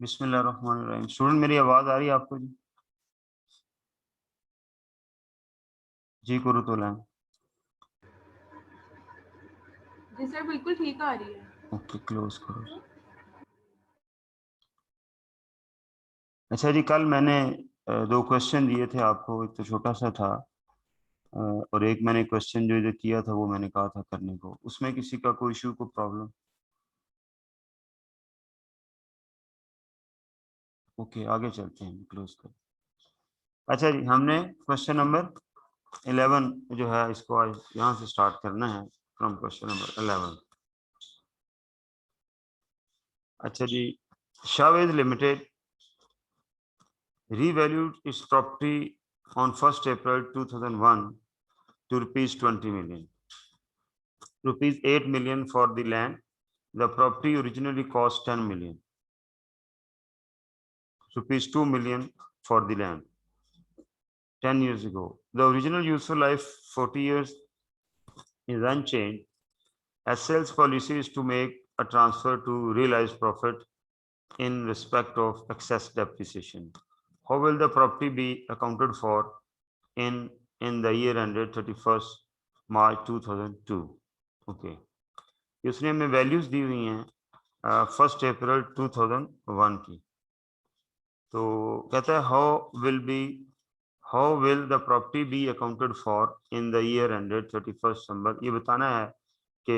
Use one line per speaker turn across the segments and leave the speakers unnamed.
बिस्मिल्लाहिर्रहमानिर्रहीम। स्टूडेंट, मेरी आवाज आ रही है आपको? जी जी करो तो लैंग।
जी सर, बिल्कुल ठीक आ रही है।
ओके, क्लोज करो। अच्छा जी, कल मैंने दो क्वेश्चन दिए थे आपको। एक तो छोटा सा था, और एक मैंने क्वेश्चन जो किया था वो मैंने कहा था करने को। उसमें किसी का कोई इशू, को प्रॉब्लम? ओके, आगे चलते हैं, क्लोज करो। अच्छा जी, हमने क्वेश्चन नंबर 11 जो है इसको आज यहाँ से स्टार्ट करना है, फ्रॉम क्वेश्चन नंबर 11। अच्छा जी, शावेद limited revalued its property on 1st April 2001 to rupees 20 million. Rupees 8 million for the land. The property originally cost 10 million. Rupees 2 million for the land. 10 years ago. The original useful life 40 years is unchanged. As sales policy is to make a transfer to realized profit in respect of excess depreciation. How will the property be accounted for in the year ended 31st March 2002? Okay, इसने हमें values दी हुई हैं 1 अप्रैल 2001 की। तो कहता है how will the property B accounted for in the year ended 31st दिसंबर। ये बताना है कि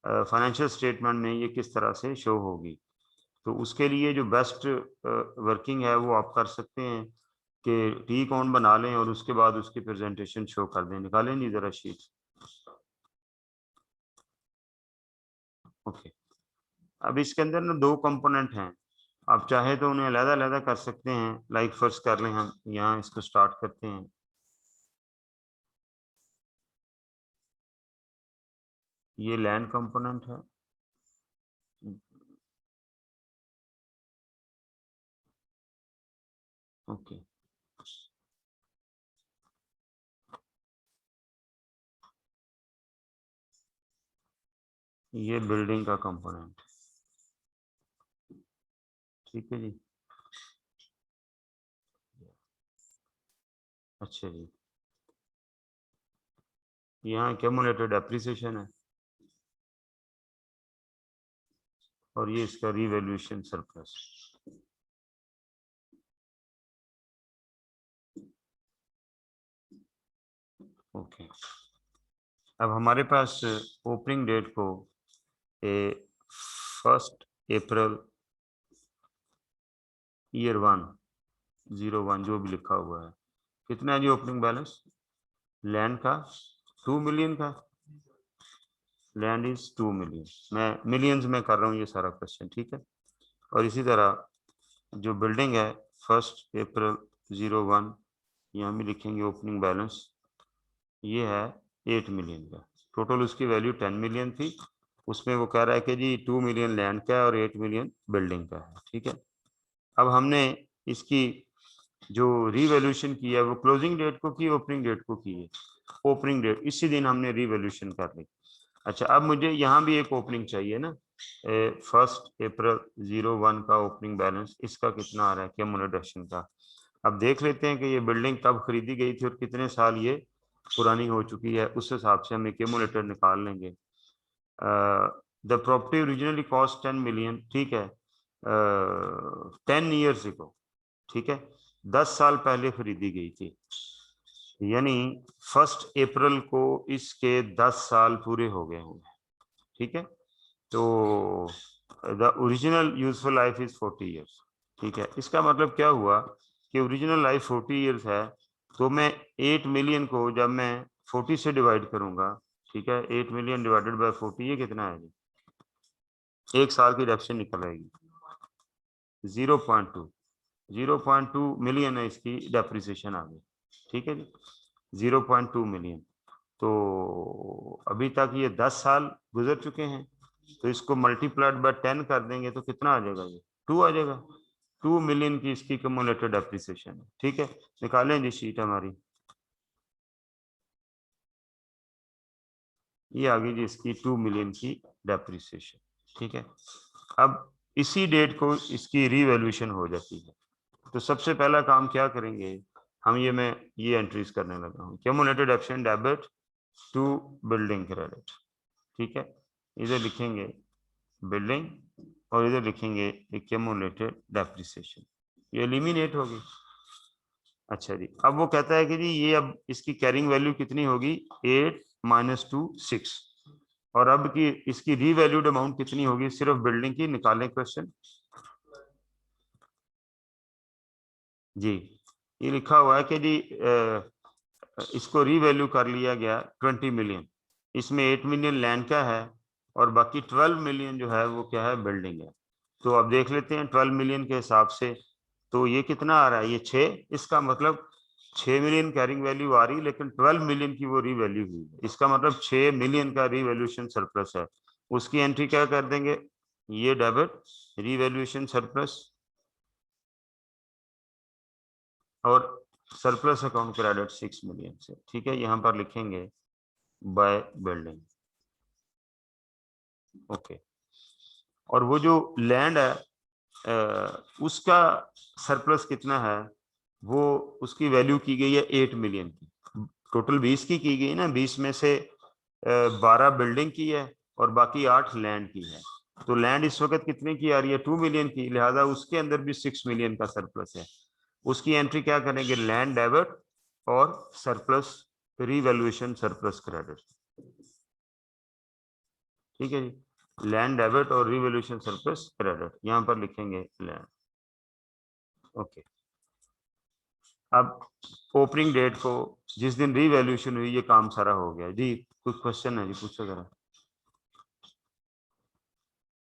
फाइनेंशियल स्टेटमेंट में ये किस तरह से शो होगी। तो उसके लिए जो बेस्ट वर्किंग है वो आप कर सकते हैं कि टी अकाउंट बना लें और उसके बाद उसकी प्रेजेंटेशन शो कर दें। निकालें नहीं जरा शीट। ओके, अब इसके अंदर ना दो कंपोनेंट हैं। आप चाहे तो उन्हें अलग अलग कर सकते हैं। लाइक फर्स्ट कर लें, हम यहाँ इसको स्टार्ट करते हैं। ये लैंड कंपोनेंट है। ओके, ये बिल्डिंग का कंपोनेंट। ठीक है जी। अच्छा जी, यहाँ क्यूमुलेटेड एप्रिसिएशन है और ये इसका रीवैल्यूएशन सरप्लस। ओके, अब हमारे पास ओपनिंग डेट को 1 अप्रैल ईयर 101 जो भी लिखा हुआ है। कितना है जी ओपनिंग बैलेंस लैंड का? 2 मिलियन का। Land is 2 million. मैं मिलियंस में कर रहा हूँ ये सारा क्वेश्चन, ठीक है। और इसी तरह जो बिल्डिंग है 1 अप्रैल 01, यहाँ भी लिखेंगे ओपनिंग बैलेंस। ये है 8 मिलियन का। टोटल उसकी वैल्यू 10 मिलियन थी। उसमें वो कह रहा है कि जी 2 मिलियन लैंड का है और 8 मिलियन बिल्डिंग का है, ठीक है। अब हमने इसकी जो रीवैल्यूएशन की है वो क्लोजिंग डेट को की, ओपनिंग डेट को की है। ओपनिंग डेट इसी दिन हमने रीवैल्यूएशन कर ली। अच्छा, अब मुझे यहाँ भी एक ओपनिंग चाहिए ना। 1 अप्रैल 01 का ओपनिंग बैलेंस, इसका कितना आ रहा है क्यूमुलेशन का। अब देख लेते हैं कि ये बिल्डिंग कब खरीदी गई थी और कितने साल ये पुरानी हो चुकी है। उस हिसाब से हम एक्यूमुलेटर निकाल लेंगे। The property originally cost 10 million, ठीक है। 10 ईयर्स को, ठीक है, 10 साल पहले खरीदी गई थी। यानी 1 अप्रैल को इसके 10 साल पूरे हो गए होंगे, ठीक है। तो the original useful life is 40 years, ठीक है। इसका मतलब क्या हुआ कि ओरिजिनल लाइफ 40 ईयर्स है। तो मैं 8 मिलियन को जब मैं 40 से डिवाइड करूंगा, ठीक है, 8 मिलियन डिवाइडेड बाय 40, ये कितना है जी? एक साल की डेप्शन निकल आएगी 0.2। 0.2 मिलियन है इसकी डेप्रिसिएशन आ गई, ठीक है जी। 0.2 मिलियन। तो अभी तक ये 10 साल गुजर चुके हैं। तो इसको मल्टीप्लाइड बाय 10 कर देंगे तो कितना आ जाएगा? ये 2 आ जाएगा। 2 मिलियन की इसकी क्यूमुलेटेड डेप्रिसिएशन है, ठीक है। निकालें जी शीट हमारी। ये आ गई जी इसकी 2 मिलियन की डेप्रिसिएशन, ठीक है। अब इसी डेट को इसकी रीवैल्यूएशन हो जाती है। तो सबसे पहला काम क्या करेंगे हम, मैं ये एंट्रीज करने लगा हूँ, cumulated exchange debit to building credit. ठीक है, इधर लिखेंगे बिल्डिंग और इधर लिखेंगे क्यूमुलेटेड डेप्रिसिएशन, ये एलिमिनेट होगी। अच्छा जी, अब वो कहता है कि जी ये अब इसकी कैरिंग वैल्यू कितनी होगी, 8 - 2 6, और अब की इसकी रीवैल्यूड अमाउंट कितनी होगी सिर्फ बिल्डिंग की, निकालें क्वेश्चन। जी ये लिखा हुआ है कि जी इसको रीवैल्यू कर लिया गया 20 मिलियन, इसमें 8 मिलियन लैंड का है और बाकी 12 मिलियन जो है वो क्या है, बिल्डिंग है। तो अब देख लेते हैं 12 मिलियन के हिसाब से, तो ये कितना आ रहा है, ये 6, इसका मतलब 6 मिलियन कैरिंग वैल्यू आ रही, लेकिन 12 मिलियन की वो रीवैल्यू हुई है, इसका मतलब 6 मिलियन का रीवैल्यूएशन सरप्लस है। उसकी एंट्री क्या कर देंगे, ये डेबिट रीवैल्यूएशन सरप्लस और सरप्लस अकाउंट क्रेडिट 6 मिलियन से। ठीक है, यहां पर लिखेंगे बाय बिल्डिंग। ओके, और वो जो लैंड है उसका सरप्लस कितना है, वो उसकी वैल्यू की गई है 8 मिलियन की, टोटल 20 की गई ना, 20 में से 12 बिल्डिंग की है और बाकी 8 लैंड की है। तो लैंड इस वक्त कितने की आ रही है, 2 मिलियन की, लिहाजा उसके अंदर भी 6 मिलियन का सरप्लस है। उसकी एंट्री क्या करेंगे, लैंड डेबिट और सरप्लस रीवैल्यूएशन सरप्लस क्रेडिट। ठीक है जी, लैंड डेबिट और रीवैल्यूएशन सरप्लस क्रेडिट, यहां पर लिखेंगे लैंड। ओके, अब ओपनिंग डेट को जिस दिन रीवैल्यूएशन हुई, ये काम सारा हो गया जी। कुछ क्वेश्चन है जी, पूछो जरा।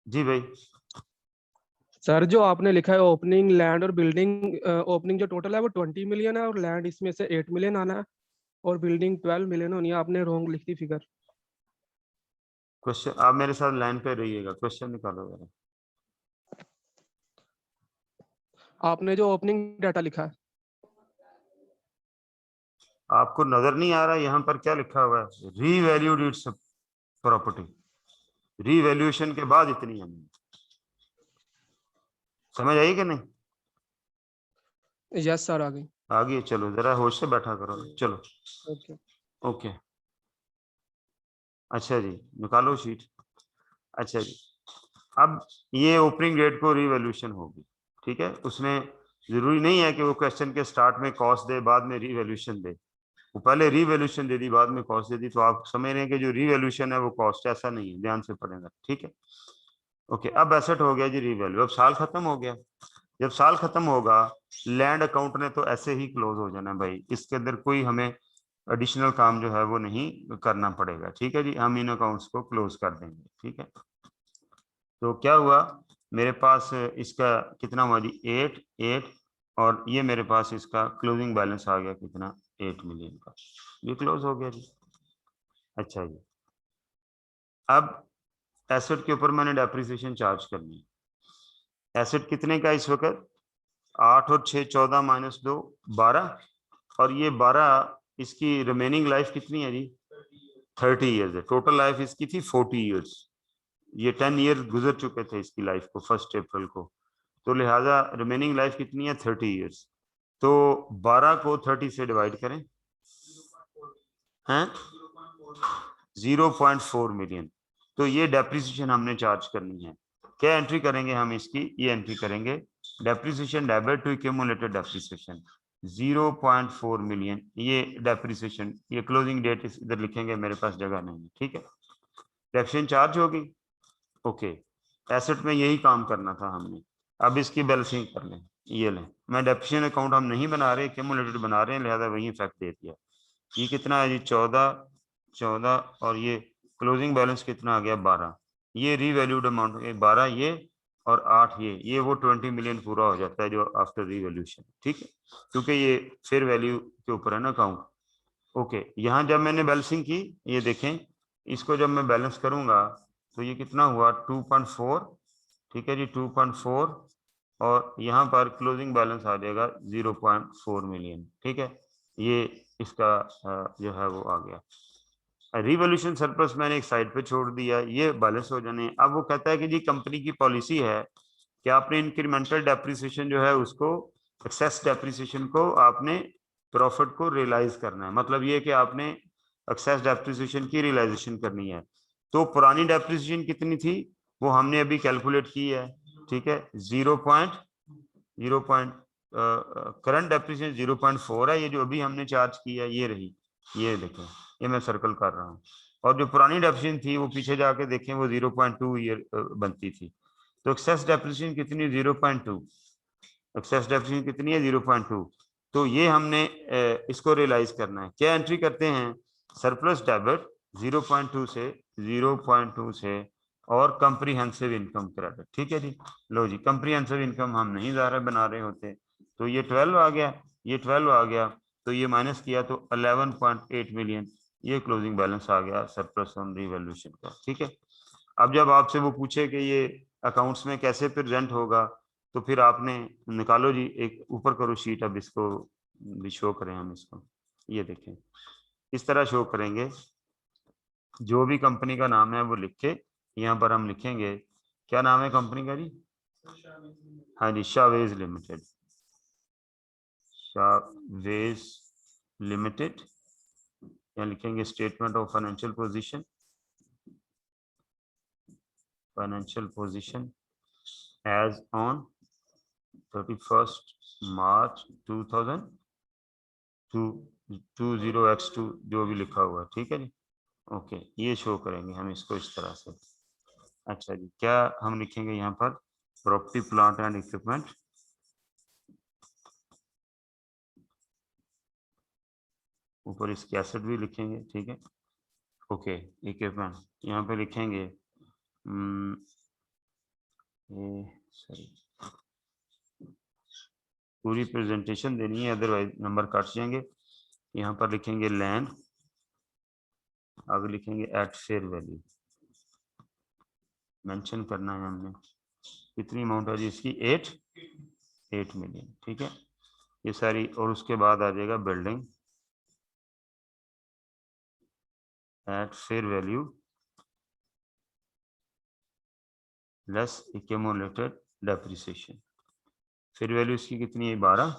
जी भाई,
सर जो आपने लिखा है ओपनिंग लैंड और बिल्डिंग, ओपनिंग जो टोटल है वो 20 मिलियन है और लैंड इसमें से 8 मिलियन आना है और बिल्डिंग 12 मिलियन होनी है, आपने रॉन्ग लिख दी फिगर।
क्वेश्चन आप मेरे साथ लाइन पे रहिएगा, क्वेश्चन निकालो जरा।
आपने जो ओपनिंग डाटा लिखा है,
आपको नजर नहीं आ रहा यहाँ पर क्या लिखा हुआ है, रीवैल्यूड इट्स प्रॉपर्टी, रीवैल्यूएशन के बाद इतनी है, समझ आई कि नहीं,
यस सर आ गई।
आगे चलो, जरा होश से बैठा करो, चलो।
ओके
ओके, अच्छा जी, निकालो शीट। अच्छा जी, अब ये ओपनिंग डेट को रीवैल्यूएशन होगी। ठीक है, उसने जरूरी नहीं है कि वो क्वेश्चन के स्टार्ट में कॉस्ट दे बाद में रीवैल्यूएशन दे, वो पहले रीवैल्यूएशन दे दी बाद में कॉस्ट दे दी, तो आप समझ रहे हैं कि जो रीवैल्यूएशन है वो कॉस्ट, ऐसा नहीं है, ध्यान से पढ़ेगा। ठीक है, ओके, अब एसेट हो गया जी रीवैल्यू, अब साल खत्म हो गया, जब साल खत्म होगा लैंड अकाउंट ने तो ऐसे ही क्लोज हो जाना भाई, इसके अंदर कोई हमें एडिशनल काम जो है वो नहीं करना पड़ेगा। ठीक है जी, हम इन अकाउंट्स को क्लोज कर देंगे। ठीक है, तो क्या हुआ, मेरे पास इसका कितना हुआ जी, 8 8, और ये मेरे पास इसका क्लोजिंग बैलेंस आ गया कितना, 8 मिलियन का, ये क्लोज हो गया जी। अच्छा जी, अब एसेट के ऊपर मैंने डेप्रिसिएशन चार्ज करनी है। एसेट कितने का इस वक्त, 8 और 6 14 - 2 12, और ये 12, इसकी रिमेनिंग लाइफ कितनी है जी, 30 ईयर्स है। टोटल लाइफ इसकी थी 40 ईयर्स, ये 10 ईयर गुजर चुके थे इसकी लाइफ को 1 अप्रैल को, तो लिहाजा रिमेनिंग लाइफ कितनी है, 30 ईयर्स। तो 12 को 30 से डिवाइड करें, हैं 0.4 मिलियन, तो ये डेप्रिसिएशन हमने चार्ज करनी है। क्या एंट्री करेंगे हम इसकी, ये एंट्री करेंगे depreciation debit to accumulated depreciation 0.4 million, ये डेप्रिसिएशन, ये क्लोजिंग डेट इधर लिखेंगे, मेरे पास जगह नहीं है। ठीक है, डेप्रिसिएशन चार्ज होगी। ओके, एसेट में यही काम करना था हमने, अब इसकी बैलेंसिंग कर लें, ये लें, मैं डेप्रिसिएशन अकाउंट हम नहीं बना रहे, एक्यूमुलेटेड बना रहे हैं, लिहाजा वही इफेक्ट दे दिया। ये कितना है जी, 14 और ये क्लोजिंग बैलेंस कितना आ गया, 12, ये रीवैल्यूड अमाउंट 12 ये और 8 ये वो 20 मिलियन पूरा हो जाता है जो आफ्टर रीवैल्यूएशन। ठीक है, क्योंकि ये फेयर वैल्यू के ऊपर है ना अकाउंट। ओके, यहाँ जब मैंने बैलेंसिंग की, ये देखें, इसको जब मैं बैलेंस करूंगा तो ये कितना हुआ, 2.4। ठीक है जी, 2.4, और यहाँ पर क्लोजिंग बैलेंस आ जाएगा 0.4 मिलियन। ठीक है, ये इसका जो है वो आ गया। रिवॉल्यूशन सरप्लस मैंने एक साइड पे छोड़ दिया, ये बैलेंस हो जाने। अब वो कहता है कि जी कंपनी की पॉलिसी है क्या आपने इंक्रीमेंटल डेप्रिसिएशन जो है उसको, एक्सेस डेप्रिसिएशन को आपने प्रॉफिट को रियलाइज करना है। मतलब ये कि आपने एक्सेस डेप्रिसिएशन की रियलाइजेशन करनी है। तो पुरानी डेप्रिसिएशन कितनी थी वो हमने अभी कैलकुलेट की है, ठीक है। 0.0 करंट डेप्रिसिएशन 0.4 है, ये जो अभी हमने चार्ज की है ये रही, ये देखें, ये मैं सर्कल कर रहा हूँ। और जो पुरानी डेप्रिसिएशन थी वो पीछे जाके देखें वो 0.2 ईयर बनती थी। तो एक्सेस डेप्रिसिएशन कितनी, 0.2। एक्सेस डेप्रिसिएशन कितनी है, 0.2। तो ये हमने इसको रियलाइज करना है। क्या एंट्री करते हैं, सरप्लस डेबिट 0.2 से 0.2 से और कंप्रीहेंसिव इनकम क्रेडिट, ठीक है जी। लो जी, कंप्रीहेंसिव इनकम हम नहीं ज़ाहिर बना रहे होते, तो ये 12 आ गया, ये 12 आ गया, तो ये माइनस किया तो 11.8 मिलियन, ये क्लोजिंग बैलेंस आ गया सरप्लस ऑन रिवैल्यूएशन का, ठीक है। अब जब आपसे वो पूछे कि ये अकाउंट्स में कैसे प्रेजेंट होगा, तो फिर आपने निकालो जी, एक ऊपर करो शीट, अब इसको भी शो करें हम इसको, ये देखें इस तरह शो करेंगे। जो भी कंपनी का नाम है वो लिख के यहाँ पर हम लिखेंगे, क्या नाम है कंपनी का जी, हाँ जी, शावेज लिमिटेड, शावेज लिमिटेड। यहाँ लिखेंगे statement of financial position, financial position as on 31st March 2020x2 जो भी लिखा हुआ है, ठीक है जी। ओके, ये शो करेंगे हम इसको इस तरह से। अच्छा जी, क्या हम लिखेंगे यहाँ पर, प्रॉपर्टी प्लांट एंड इक्विपमेंट, ऊपर इसकी एसेट भी लिखेंगे, ठीक है। ओके, इक्विपमेंट यहाँ पे लिखेंगे सॉरी, पूरी प्रेजेंटेशन देनी है अदरवाइज नंबर काट जाएंगे। यहाँ पर लिखेंगे लैंड, आगे लिखेंगे एट फेयर वैल्यू, मेंशन करना है हमने, कितनी अमाउंट है जी इसकी, 8 मिलियन, ठीक है, ये सारी। और उसके बाद आ जाएगा building at fair value less accumulated depreciation. Fair value इसकी कितनी है, 12,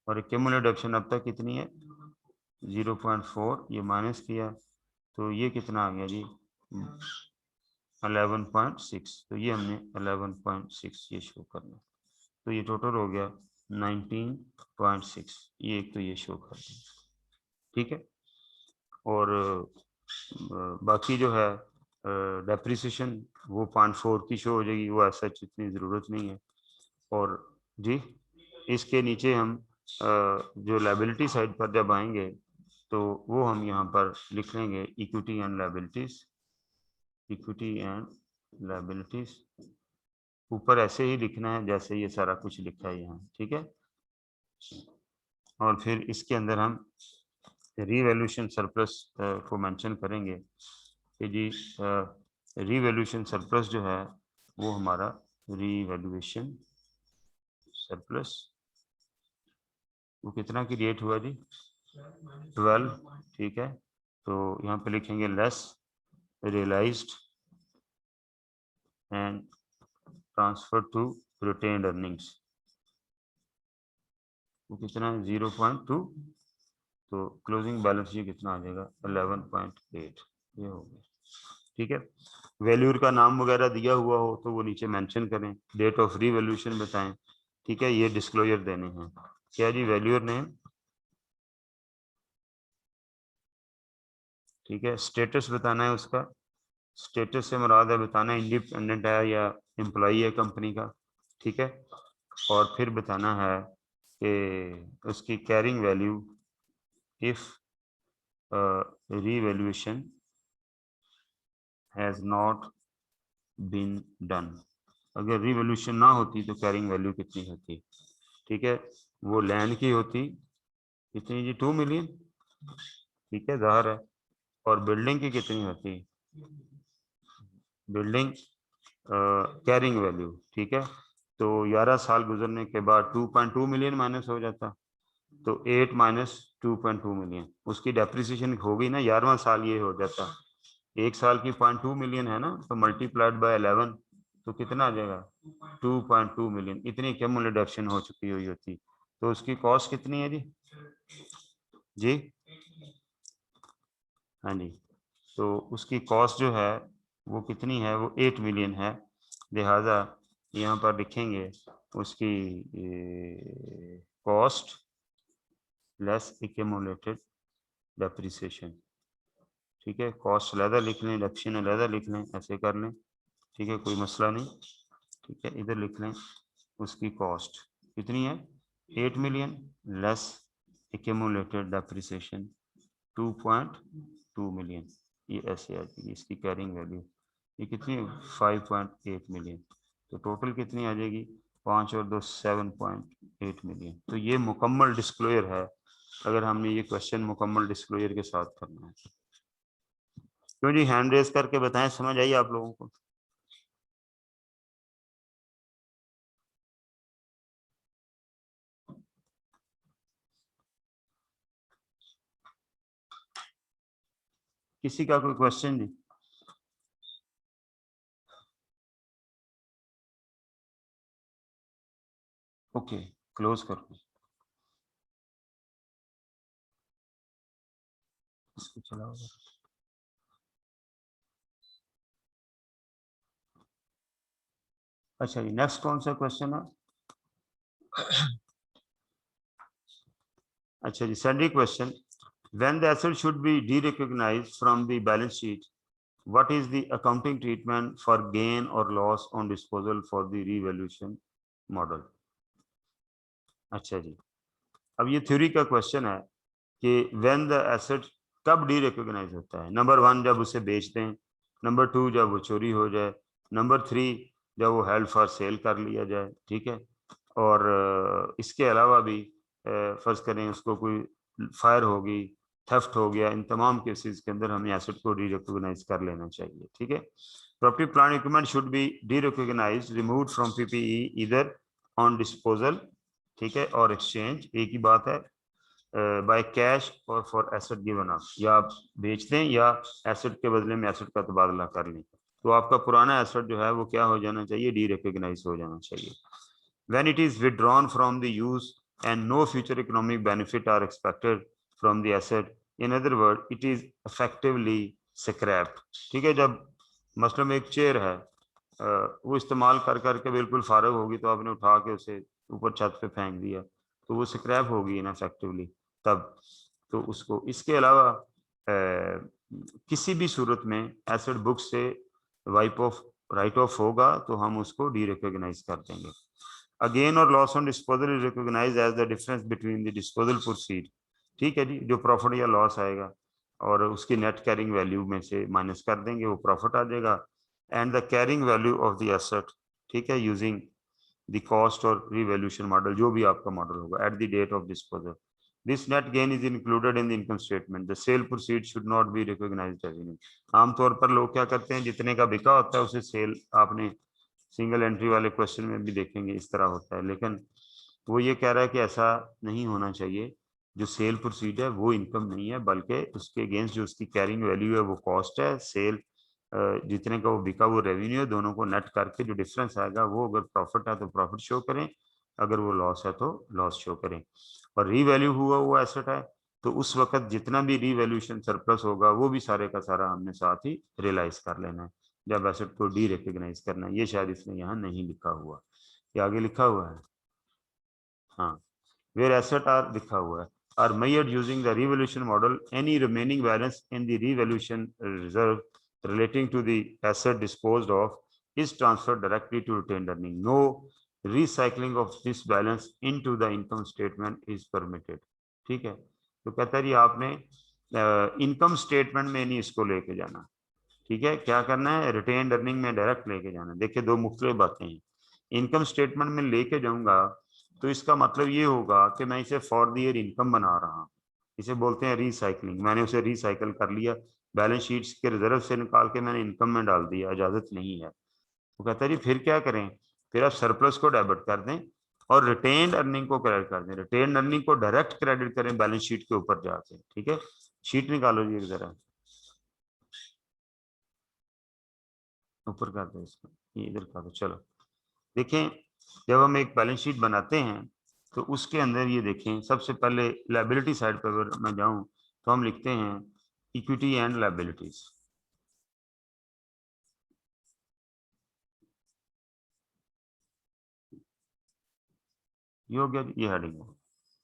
और एक्यूमुलेटेड ऑप्शन अब तक कितनी है, 0.4, ये माइनस किया तो ये कितना आ गया जी, 11.6, तो ये हमने 11.6 ये शो करना, तो ये टोटल हो गया 19.6, ये एक तो ये शो कर दें, ठीक है। और बाकी जो है डेप्रिसिएशन वो 0.4 की शो हो जाएगी, वो ऐसा इतनी ज़रूरत नहीं है। और जी इसके नीचे हम जो लायबिलिटी साइड पर जब आएंगे तो वो हम यहाँ पर लिख लेंगे equity and liabilities, equity and liabilities, ऊपर ऐसे ही लिखना है जैसे ये सारा कुछ लिखा है यहाँ, ठीक है। और फिर इसके अंदर हम रीवैल्यूएशन सरप्लस को मेंशन करेंगे कि जी रीवैल्यूएशन सरप्लस जो है वो हमारा रीवैल्यूएशन सरप्लस वो कितना क्रिएट हुआ जी, 12, ठीक है। तो यहाँ पे लिखेंगे less realised and transfer to retained earnings, वो कितना है, 0.2, तो क्लोजिंग बैलेंस ये कितना आ जाएगा, 11.8, ये हो गया, ठीक है। वैल्यूर का नाम वगैरह दिया हुआ हो तो वो नीचे मेंशन करें, डेट ऑफ रीवैल्यूएशन बताएं, ठीक है, ये डिस्क्लोजर देने हैं, क्या जी, वैल्यूर नेम, ठीक है। स्टेटस बताना है उसका, स्टेटस से मुराद है बताना इंडिपेंडेंट है या एम्प्लॉई है कंपनी का, ठीक है। और फिर बताना है कि उसकी carrying value if revaluation has not been done, अगर रीवैल्यूएशन ना होती तो कैरिंग वैल्यू कितनी होती, ठीक है। वो लैंड की होती कितनी जी, 2 मिलियन, ठीक है, जाहिर है। और बिल्डिंग की कितनी होती, बिल्डिंग कैरिंग वैल्यू, ठीक है। तो 11 साल गुजरने के बाद 2.2 मिलियन माइनस हो जाता, तो 8 माइनस 2.2 मिलियन, उसकी डेप्रिसिएशन हो गई ना, 11वां साल ये हो जाता, एक साल की 0.2 मिलियन है ना, तो मल्टीप्लाइड बाय 11, तो कितना आ जाएगा 2.2 मिलियन। इतनी कम डिडक्शन हो चुकी हुई होती तो उसकी कॉस्ट कितनी है जी? जी हाँ जी, तो उसकी कॉस्ट जो है वो कितनी है? वो 8 मिलियन है। लिहाजा यहाँ पर लिखेंगे उसकी कॉस्ट लेस एक्यूमुलेटेड डेप्रिसिएशन। ठीक है, कॉस्ट अलहदा लिख लें, डिडक्शन अलहदा लिख लें, ऐसे कर लें। ठीक है, कोई मसला नहीं। ठीक है, इधर लिख लें उसकी कॉस्ट कितनी है 8 million less accumulated depreciation 2.2 million. ये ऐसे आ जाएगी इसकी कैरिंग वैल्यू। ये कितनी 5.8 मिलियन। तो टोटल कितनी आ जाएगी 5 और 2 7.8 मिलियन। तो ये मुकम्मल डिस्क्लोजर है अगर हमने ये क्वेश्चन मुकम्मल डिस्क्लोजर के साथ करना है। क्यों जी, हैंड रेज करके बताएं, समझ आई आप लोगों को? किसी का कोई क्वेश्चन जी? ओके, क्लोज कर दो इसको, चलाओ। अच्छा जी, नेक्स्ट कौन सा क्वेश्चन है? अच्छा जी, second question, when the asset should be derecognized from the balance sheet, what is the accounting treatment for gain or loss on disposal for the revaluation model? अच्छा जी, अब ये थ्योरी का क्वेश्चन है कि when the asset कब डीरिकॉग्नाइज होता है। Number 1 जब उसे बेच दें, नंबर 2 जब वो चोरी हो जाए, नंबर 3 जब वो हेल्ड फॉर सेल कर लिया जाए। ठीक है, और इसके अलावा भी फर्ज करें उसको कोई फायर होगी, थेफ्ट हो गया, इन तमाम केसेस के अंदर हमें एसेट को डीरिकॉग्नाइज कर लेना चाहिए। ठीक है, property plant equipment should be derecognised removed from PPE either on disposal, ठीक है, और एक्सचेंज, एक ही बात है, बाय कैश और फॉर एसेट गिवन अप, या आप बेच दें या एसेट के बदले में एसेट का तबादला कर लें। तो आपका पुराना एसेट जो है वो क्या हो जाना चाहिए, डीरिकॉग्नाइज हो जाना चाहिए। When it is withdrawn from the use and no future economic benefit are expected from the asset, in other words, it is effectively scrapped. ठीक है, जब मसलन एक चेयर है, वो इस्तेमाल कर करके बिल्कुल फारग होगी तो आपने उठा के उसे ऊपर छत पे फेंक दिया तो वो स्क्रैप होगी ना इफेक्टिवली तब। तो उसको इसके अलावा किसी भी सूरत में एसेट बुक से वाइप ऑफ राइट ऑफ होगा तो हम उसको डीरिकॉग्नाइज कर देंगे। A gain or loss on disposal is recognized as the difference between the disposal proceed। ठीक है जी, जो प्रॉफिट या लॉस आएगा और उसकी नेट कैरिंग वैल्यू में से माइनस कर देंगे, वो प्रॉफिट आ जाएगा। And the carrying value of the asset, ठीक है, यूजिंग द कॉस्ट और रिवैल्यूएशन मॉडल, जो भी आपका मॉडल होगा at the date of disposal. This net gain is included in the income statement. The sale proceed should not be recognised revenue. आमतौर पर लोग क्या करते हैं, जितने का बिका होता है उसे सेल, आपने सिंगल एंट्री वाले क्वेश्चन में भी देखेंगे इस तरह होता है, लेकिन वो ये कह रहा है कि ऐसा नहीं होना चाहिए। जो सेल प्रोसीड है वो इनकम नहीं है, बल्कि उसके अगेंस्ट जो उसकी कैरिंग वैल्यू है वो कॉस्ट है। सेल जितने का वो बिका वो रेवेन्यू है, दोनों को नेट करके जो डिफरेंस आएगा वो अगर प्रॉफिट है तो प्रॉफिट शो करें, अगर वो लॉस है तो लॉस शो करें। और रीवैल्यू हुआ वो एसेट है तो उस वक्त जितना भी रीवैल्यूएशन सरप्लस होगा वो भी सारे का सारा हमने साथ ही रियलाइज कर लेना है जब एसेट को डी रिकॉग्नाइज करना है। ये शायद इसने यहाँ नहीं लिखा हुआ, ये आगे लिखा हुआ है, हाँ, वेयर एसेट आर लिखा हुआ है, are measured using the revaluation model. Any remaining balance in the revaluation reserve relating to the asset disposed of is transferred directly to retained earning. No recycling of this balance into the income statement is permitted। ठीक है, तो कहता है जी आपने income statement में नहीं इसको लेके जाना। ठीक है, क्या करना है, रिटेन्ड अर्निंग में डायरेक्ट लेके जाना। देखिए दो मुख्तलिफ बातें हैं। इनकम स्टेटमेंट में लेके जाऊंगा तो इसका मतलब ये होगा कि मैं इसे फॉर द ईयर इनकम बना रहा हूँ, इसे बोलते हैं रिसाइकलिंग। मैंने उसे रिसाइकल कर लिया, बैलेंस शीट्स के रिजर्व से निकाल के मैंने इनकम में डाल दिया, इजाजत नहीं है। वो कहता है जी फिर क्या करें, फिर आप सरप्लस को डेबिट कर दें और रिटेन्ड अर्निंग को क्रेडिट कर दें। रिटेन्ड अर्निंग को डायरेक्ट क्रेडिट करें बैलेंस शीट के ऊपर जाके। ठीक है, शीट निकालो जी जरा, ऊपर कर दो इसको। ये इधर का तो चलो देखें, जब हम एक बैलेंस शीट बनाते हैं तो उसके अंदर ये देखें, सबसे पहले लायबिलिटी साइड पर अगर मैं जाऊं तो हम लिखते हैं इक्विटी एंड लायबिलिटीज। ये हो गया, ये हेडिंग है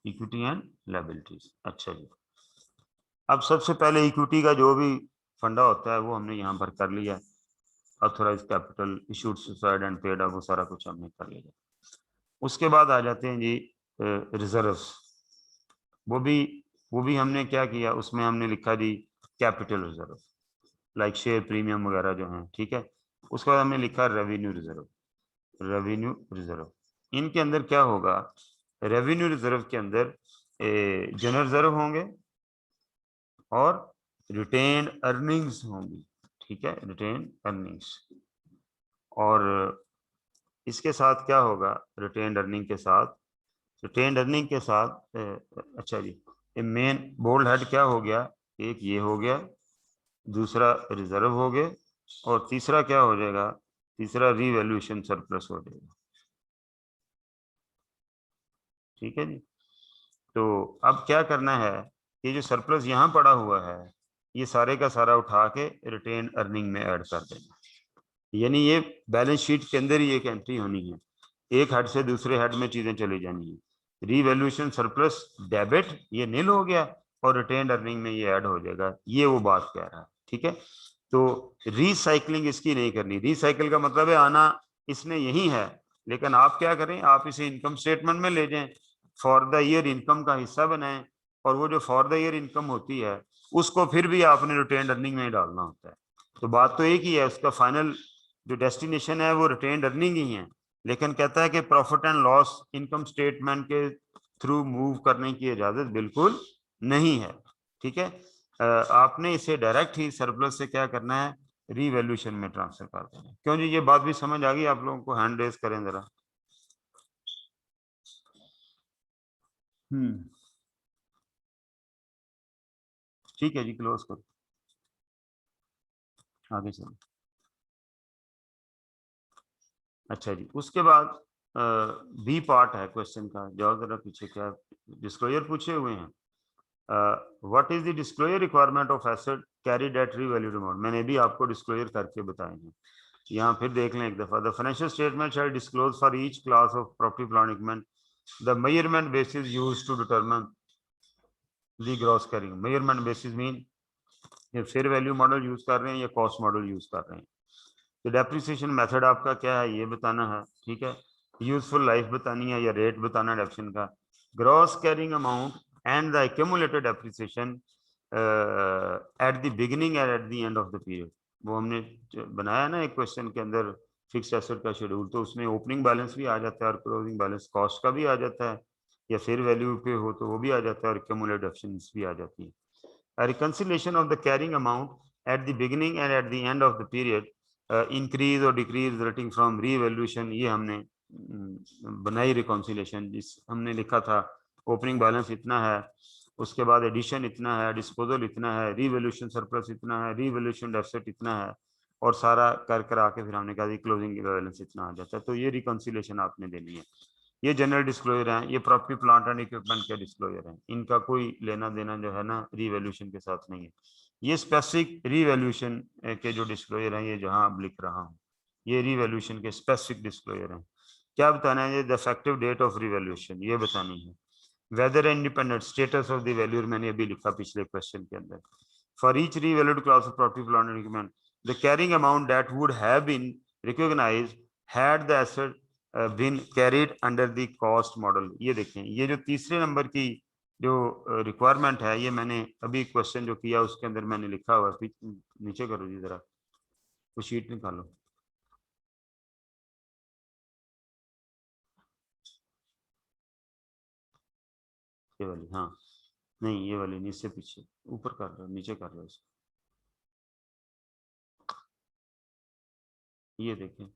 इक्विटी एंड लायबिलिटीज। अच्छा जी, अब सबसे पहले इक्विटी का जो भी फंडा होता है वो हमने यहाँ पर कर लिया, ऑथराइज कैपिटल, इशूड सुसाइड एंड पेड, वो सारा कुछ हमने कर लिया। उसके बाद आ जाते हैं जी रिजर्व्स। वो भी हमने क्या किया, उसमें हमने लिखा जी capital reserve, like share premium वगैरह जो हैं, ठीक है। उसके बाद हमने लिखा रेवेन्यू रिजर्व। रेवेन्यू रिजर्व इनके अंदर क्या होगा, रेवेन्यू रिजर्व के अंदर जनरल रिजर्व होंगे और रिटेन अर्निंग्स होंगी, ठीक है, रिटेन अर्निंग्स। और इसके साथ क्या होगा, रिटेन अर्निंग के साथ, रिटेन अर्निंग के साथ अच्छा जी, मेन बोल्ड हेड क्या हो गया, एक ये हो गया, दूसरा रिजर्व हो गए, और तीसरा क्या हो जाएगा, तीसरा रीवैल्यूएशन सरप्लस हो जाएगा, ठीक है जी। तो अब क्या करना है, ये जो सरप्लस यहाँ पड़ा हुआ है ये सारे का सारा उठा के रिटेन अर्निंग में ऐड कर देना, यानी ये बैलेंस शीट के अंदर ही एक एंट्री होनी है, एक हेड से दूसरे हेड में चीजें चली जानी है। रीवैल्यूएशन सरप्लस डेबिट ये नील हो गया और रिटेन अर्निंग में ये ऐड हो जाएगा, ये वो बात कह रहा है, ठीक है। तो रिसाइकलिंग इसकी नहीं करनी, रिसाइकिल का मतलब है आना इसने यही है, लेकिन आप क्या करें, आप इसे इनकम स्टेटमेंट में ले जाएं, फॉर द ईयर इनकम का हिस्सा बनाएं, और वो जो फॉर द ईयर इनकम होती है उसको फिर भी आपने रिटेन अर्निंग में ही डालना होता है। तो बात तो एक ही है, उसका फाइनल जो डेस्टिनेशन है वो रिटेन अर्निंग ही है, लेकिन कहता है कि profit and loss income statement के थ्रू मूव करने की इजाजत बिल्कुल नहीं है, ठीक है। आपने इसे डायरेक्ट ही सरप्लस से क्या करना है, रीवैल्यूएशन में ट्रांसफर कर देना है। क्यों जी, ये बात भी समझ आ गई आप लोगों को, हैंड रेज करें जरा। ठीक है जी, क्लोज करो, आगे चलो। अच्छा जी, उसके बाद बी पार्ट है क्वेश्चन का, जाओ जरा पीछे, क्या डिस्क्लोजर पूछे हुए हैं। What is the disclosure requirement of asset carried at revalued amount, मैंने भी आपको डिस्क्लोजर करके बताए हैं, यहाँ फिर देख लें एक दफा। The financial statement shall disclose for each class of property plant equipment the measurement basis used to determine the gross carrying. Measurement basis mean ये फेयर वैल्यू मॉडल यूज कर रहे हैं या कॉस्ट मॉडल यूज कर रहे हैं। तो depreciation method आपका क्या है ये बताना है, ठीक है। यूजफुल लाइफ बतानी है या रेट बताना डेप्रिसिएशन का। Gross carrying amount and the accumulated depreciation at the beginning and at the end of the period. वो हमने बनाया ना एक क्वेश्चन के अंदर फिक्स्ड एसेट का शेड्यूल, तो उसमें ओपनिंग बैलेंस भी आ जाता है और क्लोजिंग बैलेंस कॉस्ट का भी आ जाता है, या फेयर वैल्यू पे हो तो वो भी आ जाता है, और एक्यूमुलेटेड डेप्रिसिएशन भी आ जाती है। A reconciliation of the carrying amount at the beginning and at the end of the period, increase or decrease resulting from revaluation, ये हमने बनाई रिकॉन्सिलेशन, जिस हमने लिखा था ओपनिंग बैलेंस इतना है, उसके बाद एडिशन इतना है, डिस्पोजल इतना है, रीवैल्यूएशन सरप्लस इतना है, रीवैल्यूएशन डेफिसिट इतना है, और सारा कर कर आके फिर हमने कहा क्लोजिंग बैलेंस इतना आ जाता है। तो ये रिकॉन्सिलेशन आपने देनी है। ये जनरल डिस्क्लोजर हैं, ये प्रॉपर्टी प्लांट एंड इक्विपमेंट के डिस्क्लोजर हैं, इनका कोई लेना देना जो है ना रीवैल्यूएशन के साथ नहीं है। ये स्पेसिफिक रीवैल्यूएशन के जो डिस्क्लोजर हैं, ये जहां अब लिख रहा हूँ, ये रीवैल्यूएशन के स्पेसिफिक डिस्क्लोजर हैं। क्या बताना है, the effective date of revaluation ये बतानी है। Whether independent status of the valuer मैंने अभी लिखा पिछले क्वेश्चन के अंदर। For each revalued class of property plant and equipment the carrying amount that would have been recognised had the asset been carried under the cost model. ये देखें, ये जो तीसरे नंबर की जो रिक्वायरमेंट है, ये मैंने अभी क्वेश्चन जो किया उसके अंदर मैंने लिखा हुआ है, नीचे करो जी जरा, वो शीट निकालो। ये वाली, हाँ नहीं ये वाली नहीं, इससे पीछे ऊपर कर लो, नीचे कर लो इसको। ये देखें,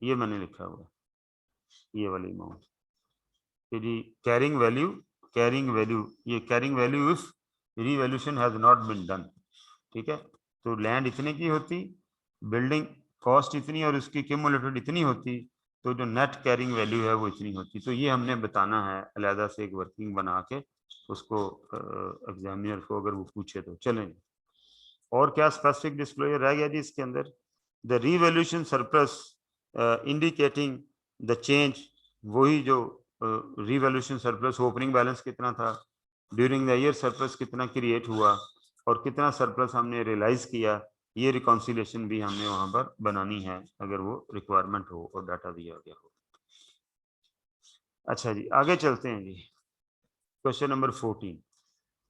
ये मैंने लिखा हुआ, ये वाली अमाउंट, जी कैरिंग वैल्यू, कैरिंग वैल्यू, ये carrying value if revaluation has not been done, ठीक है। तो लैंड इतने की होती, बिल्डिंग कॉस्ट इतनी और उसकी क्यूमुलेटेड इतनी होती तो जो नेट कैरिंग वैल्यू है वो इतनी होती। तो ये हमने बताना है अलहदा से एक वर्किंग बना के उसको एग्जामिनर को अगर वो पूछे तो। चलें, और क्या स्पेसिफिक डिस्क्लोजर रह गया जी इसके अंदर? The revaluation surplus indicating the change, वही जो रीवैल्यूएशन सरप्लस ओपनिंग बैलेंस कितना था, ड्यूरिंग द ईयर सरप्लस कितना क्रिएट हुआ और कितना सरप्लस हमने रियलाइज किया, ये रिकॉन्सिलेशन भी हमने वहां पर बनानी है अगर वो रिक्वायरमेंट हो और डाटा दिया गया हो। अच्छा जी, आगे चलते हैं जी। Question number 14।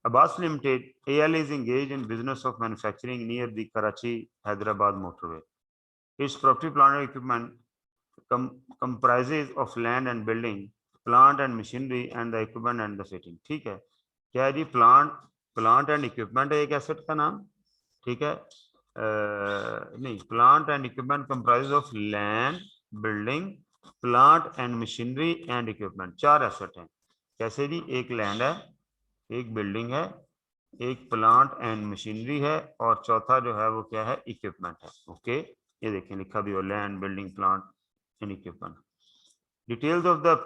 Abbas Limited AL is engaged in business of manufacturing near the Karachi Hyderabad motorway. Its property, plant and equipment comprises of land and building, plant and machinery and the equipment and the fitting. ठीक है, क्या है जी? Plant and equipment है एक asset का नाम, ठीक है। नहीं, plant and equipment comprise of land, building, plant and machinery and equipment, 4 asset हैं। कैसे जी? एक लैंड है, एक बिल्डिंग है, एक प्लांट एंड मशीनरी है और चौथा जो है वो क्या है? इक्विपमेंट है। ओके, ये देखें लिखा भी हो, land, building, plant and equipment. Details of the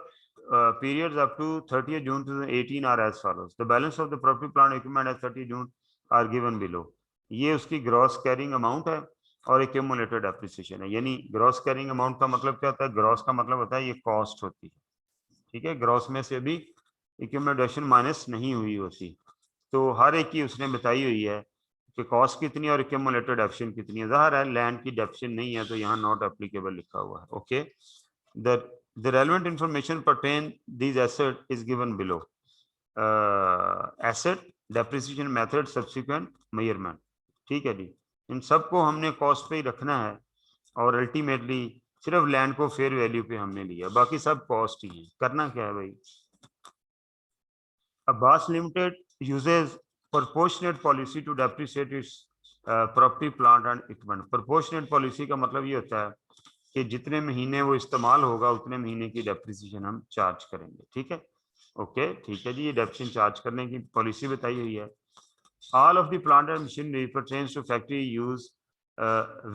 periods up to 30th June 2018 are as follows. The balance of the property, plant, equipment as 30th June are given below. ये उसकी gross carrying amount है और accumulated appreciation है। यानी gross carrying amount का मतलब क्या होता है? ग्रॉस का मतलब होता है ये कॉस्ट होती है, ठीक है। ग्रॉस में से भी एक्यूमुलेशन माइनस नहीं हुई होती, तो हर एक की उसने बताई हुई है कि कॉस्ट कितनी और एक्यूमुलेटेड डेप्शन कितनी है। ज़ाहिर है लैंड की डेप्शन नहीं है तो यहाँ नॉट एप्लीकेबल लिखा हुआ है। Okay, the relevant information pertain these asset is given below. Asset, depreciation method, subsequent measurement, ठीक है जी। इन सबको हमने कॉस्ट पे ही रखना है और अल्टीमेटली सिर्फ लैंड को फेयर वैल्यू पे हमने लिया, बाकी सब कॉस्ट ही है। करना क्या है भाई? Abbas Limited uses proportionate policy to depreciate its property, plant and equipment. Proportionate policy का मतलब ये होता है कि जितने महीने वो इस्तेमाल होगा उतने महीने की डेप्रिसिएशन हम चार्ज करेंगे, ठीक है। ओके, ठीक है जी, ये डेप्रिसिएशन चार्ज करने की पॉलिसी बताई हुई है। All of the plant and machinery pertains to factory use,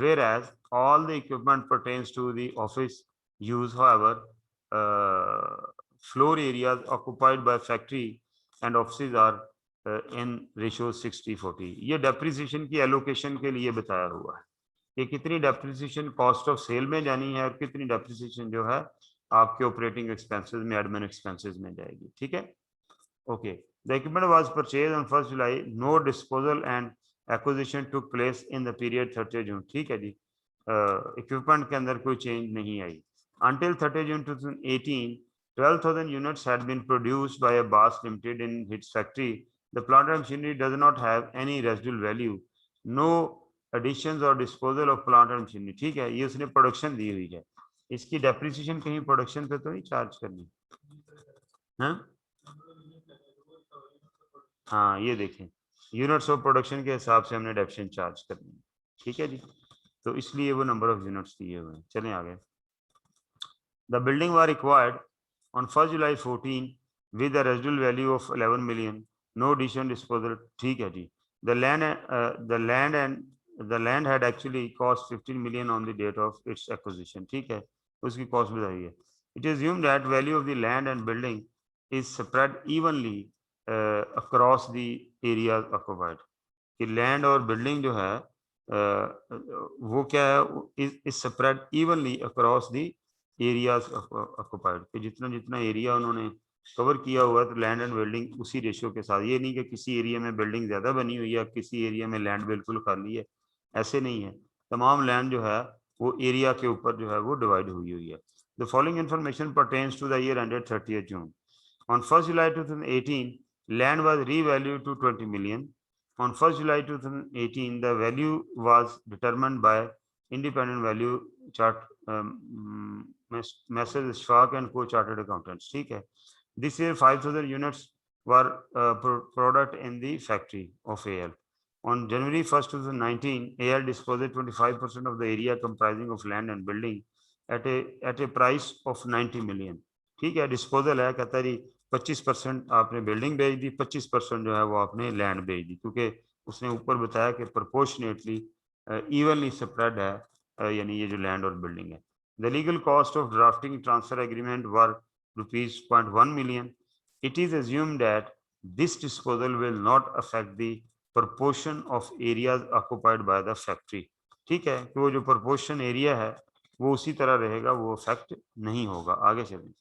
whereas all the equipment pertains to the office use. However, floor areas occupied by factory and offices are in ratio 60-40. ये depreciation की allocation के लिए बताया हुआ है कि कितनी depreciation cost of cell में जानी है और कितनी डेप्रिसिएशन जो है आपके ऑपरेटिंग एक्सपेंसेस में, एडमिन एक्सपेंसेस में जाएगी, ठीक है। Okay, the equipment was purchase on 1 July, no disposal and acquisition took place in the period 30 June, ठीक है जी। इक्विपमेंट के अंदर कोई चेंज नहीं आई। Until 30 June 2018, 12,000 units had been produced by Abbas Limited in its factory. The plant and machinery does not have any residual value. No additions or disposal of plant and machinery, ठीक है। ये उसने production दी हुई है, इसकी depreciation कहीं production पे तो नहीं चार्ज करनी, हाँ? हाँ, ये देखें यूनिट्स ऑफ प्रोडक्शन के हिसाब से हमने डेप्रिसिएशन चार्ज करनी है, ठीक है जी। तो इसलिए वो नंबर ऑफ यूनिट्स दिए हुए हैं। चलें आगे। The building was acquired on 1st July 14 with a residual value of 11 million. No addition disposal, ठीक है जी। The land had actually cost 15 million on the date of its acquisition, ठीक है, उसकी कॉस्ट बताई है। It is assumed that value of the land and building is spread evenly across the areas occupied. कि land और building जो है वो क्या है? Is spread evenly across the areas occupied, कि जितना जितना एरिया उन्होंने कवर किया हुआ है तो लैंड एंड बिल्डिंग उसी रेशियो के साथ। ये नहीं कि किसी एरिया में बिल्डिंग ज्यादा बनी हुई है, किसी एरिया में लैंड बिल्कुल खाली है, ऐसे नहीं है। तमाम लैंड जो है वो एरिया के ऊपर जो है वो डिवाइड हुई है। The following information pertains to the year ended 30th June. On 1st July 2018, land was revalued to 20 million. On 1st July 2018, the value was determined by independent value chart Messrs. Ishfaq and co-chartered accountants, ठीक है। This year 5,000 units were product in the factory of AL. On January 1st, 2019, AL disposed 25% of the area comprising of land and building at a price of 90 million. ठीक है, disposal है, कहता है 25% आपने building बेच दी, 25% जो है वो आपने लैंड बेच दी, क्योंकि उसने ऊपर बताया कि प्रोपोर्शनेटली इवनली स्प्रेड है यानी ये जो लैंड और बिल्डिंग है। The legal cost of drafting transfer agreement were ₹0.1 million. It is assumed that this disposal will not affect the proportion of areas occupied by the factory. ठीक है, कि वो जो proportion एरिया है वो उसी तरह रहेगा, वो अफेक्ट नहीं होगा। आगे चलें।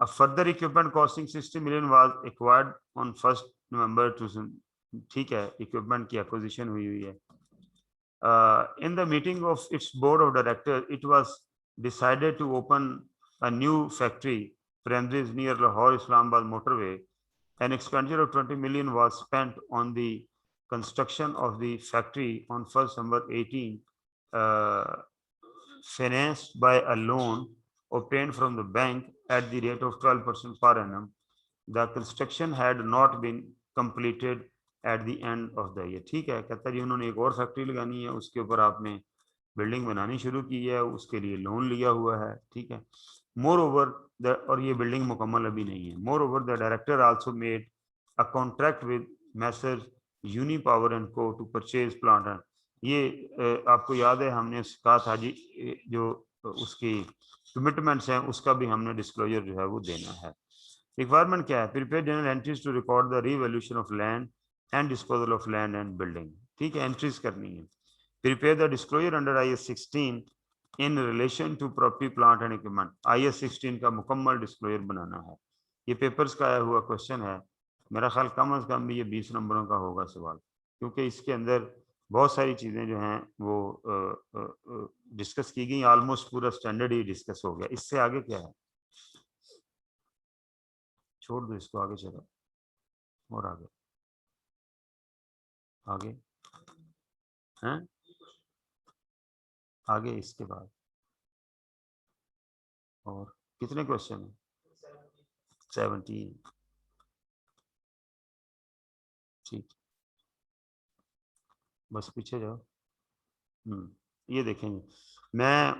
A further equipment costing 60 million was acquired on 1st November 2000. ठीक है, इक्विपमेंट की एक्विजिशन हुई है। In the meeting of its board of directors, it was decided to open a new factory premises near Lahore Islamabad motorway. An expenditure of 20 million was spent on the construction of the factory on 1st December 18, financed by a loan obtained from the bank at the rate of 12% per annum. The construction had not been completed at the end of the year. ठीक है, कहता जी उन्होंने एक और factory लगानी है, उसके ऊपर आपने बिल्डिंग बनानी शुरू की है, उसके लिए लोन लिया हुआ है। ठीक है, मोर ओवर और ये बिल्डिंग मुकम्मल अभी नहीं है। Moreover the director also made a contract with Messrs Uni Power and Co to purchase plant. ये आपको याद है हमने कहा था जी, जो उसकी कमिटमेंट्स हैं उसका भी हमने डिस्क्लोजर जो है वो देना है। रिक्वायरमेंट क्या है? Prepare journal entries to record the revaluation of land and disposal of land and building. ठीक है, एंट्रीज करनी है। Prepare the disclosure under IS 16 in relation to property plant and equipment. IS 16 का मुकम्मल डिस्क्लोजर बनाना है। ये पेपर्स का आया हुआ क्वेश्चन है, मेरा ख्याल कम अज कम भी ये 20 नंबरों का होगा सवाल, क्योंकि इसके अंदर बहुत सारी चीजें जो हैं वो डिस्कस की गई। ऑलमोस्ट पूरा स्टैंडर्ड ही डिस्कस हो गया। इससे आगे क्या है? छोड़ दो इसको, आगे चलो। और आगे आगे हैं, आगे इसके बाद और कितने क्वेश्चन हैं? 17। ठीक, बस पीछे जाओ। ये देखेंगे, मैं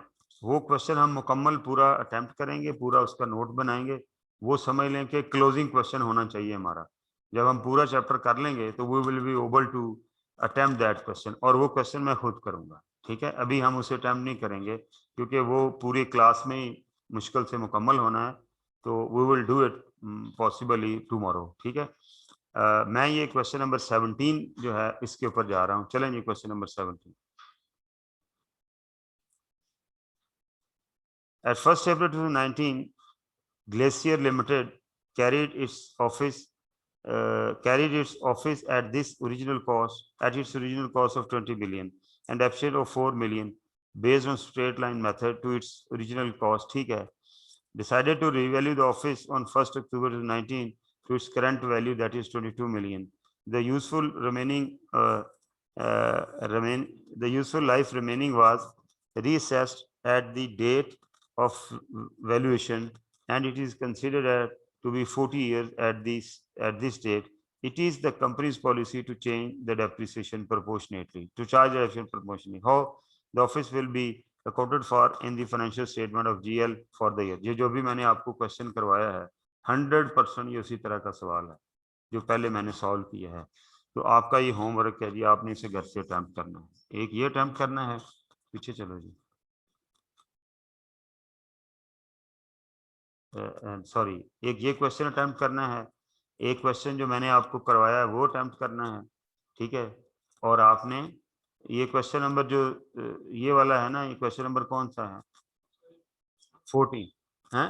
वो क्वेश्चन हम मुकम्मल पूरा अटेम्प्ट करेंगे, पूरा उसका नोट बनाएंगे। वो समझ लें कि क्लोजिंग क्वेश्चन होना चाहिए हमारा। जब हम पूरा चैप्टर कर लेंगे तो we will be able to attempt that question, और वो क्वेश्चन मैं खुद करूंगा। ठीक है, अभी हम उसे अटेम्प्ट नहीं करेंगे क्योंकि वो पूरी क्लास में ही मुश्किल से मुकम्मल होना है, तो we will do it possibly tomorrow. ठीक है, मैं ये क्वेश्चन नंबर 17 जो है इसके ऊपर जा रहा हूँ। चलें जी, question number 17। At 1st April 2019, Glacier Limited carried its office at its original cost of 20 billion and deficit of 4 million based on straight line method to its original cost. ठीक है, decided to revalue the office on 1st October 2019 to its current value, that is 22 million. The useful life remaining was reassessed at the date of valuation, and it is considered to be 40 years at this date. It is the company's policy to change the depreciation proportionately, to charge the depreciation proportionally. How the office will be accounted for in the financial statement of GL for the year. ये जो भी मैंने आपको question करवाया है 100% ये उसी तरह का सवाल है जो पहले मैंने सॉल्व किया है। तो आपका ये होमवर्क है जी, आपने इसे घर से अटेम्प्ट करना है। एक ये अटेम्प्ट करना है, पीछे चलो जी, सॉरी, एक ये क्वेश्चन अटेम्प्ट करना है, एक क्वेश्चन जो मैंने आपको करवाया है वो अटेम्प्ट करना है। ठीक है, और आपने ये क्वेश्चन नंबर जो ये वाला है ना, ये क्वेश्चन नंबर कौन सा है? 14 है,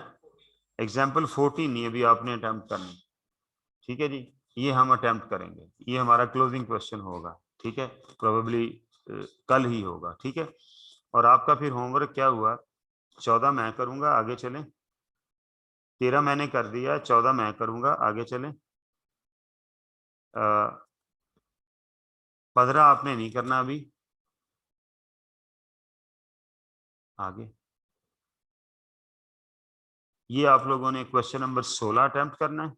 एग्जाम्पल 14 ये भी आपने अटेम्प्ट करना। ठीक है जी, ये हम अटेम्प्ट करेंगे, ये हमारा क्लोजिंग क्वेश्चन होगा। ठीक है, प्रोबेबली कल ही होगा। ठीक है, और आपका फिर होमवर्क क्या हुआ? 14 मैं करूंगा, आगे चलें। 13 मैंने कर दिया, 14 मैं करूंगा, आगे चलें। 15 आपने नहीं करना अभी, आगे। ये आप लोगों ने क्वेश्चन नंबर 16 अटेम्प्ट करना है,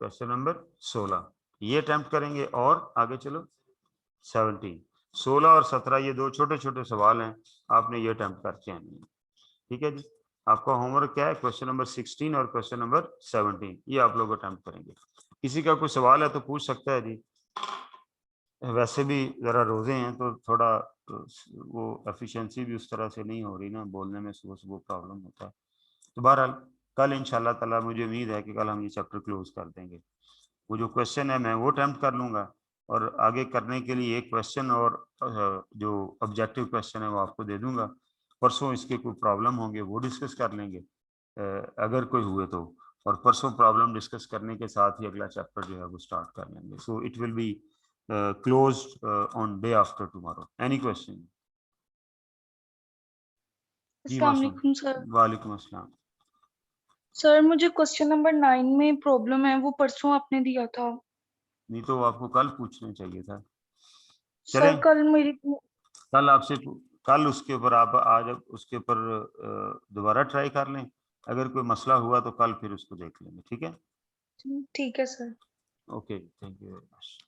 क्वेश्चन नंबर 16 ये अटेम्प्ट करेंगे, और आगे चलो 17। 16 और 17 ये दो छोटे छोटे सवाल हैं, आपने ये अटेम्प्ट करके आने हैं। ठीक है जी, आपका होमवर्क क्या है? क्वेश्चन नंबर 16 और क्वेश्चन नंबर 17 ये आप लोग अटेम्प्ट करेंगे। किसी का कोई सवाल है तो पूछ सकता है जी। वैसे भी ज़रा रोज़े हैं तो थोड़ा वो एफिशिएंसी भी उस तरह से नहीं हो रही ना, बोलने में सुबह सुबह प्रॉब्लम होता है। तो बहरहाल कल इंशाल्लाह ताला मुझे उम्मीद है कि कल हम ये चैप्टर क्लोज कर देंगे। वो जो क्वेश्चन है मैं वो अटेम्प्ट कर लूँगा और आगे करने के लिए एक क्वेश्चन और जो ऑब्जेक्टिव क्वेश्चन है वो आपको दे दूँगा। परसों इसके कोई प्रॉब्लम होंगे वो डिस्कस कर लेंगे अगर कोई हुए तो, और परसों प्रॉब्लम डिस्कस करने के साथ ही अगला चैप्टर जो है वो स्टार्ट कर लेंगे। So it will be closed on day after tomorrow. Any question? जी
अस्सलाम
मासूम।
वालेकुम सर।
वालेकुम अस्सलाम।
सर मुझे क्वेश्चन नंबर 9 में प्रॉब्लम है, वो परसों आपने दिया था।
नहीं तो वो आपको कल पूछना चाहिए था।
सर
चलें
कल मेरी
कल आपसे कल उसके ऊपर आप आज उसके ऊपर दोबारा ट्राई कर लें। अगर कोई मसला हुआ तो कल फिर उसको देख लेंगे। ठीक है?
ठीक है sir.
Okay, thank you very much.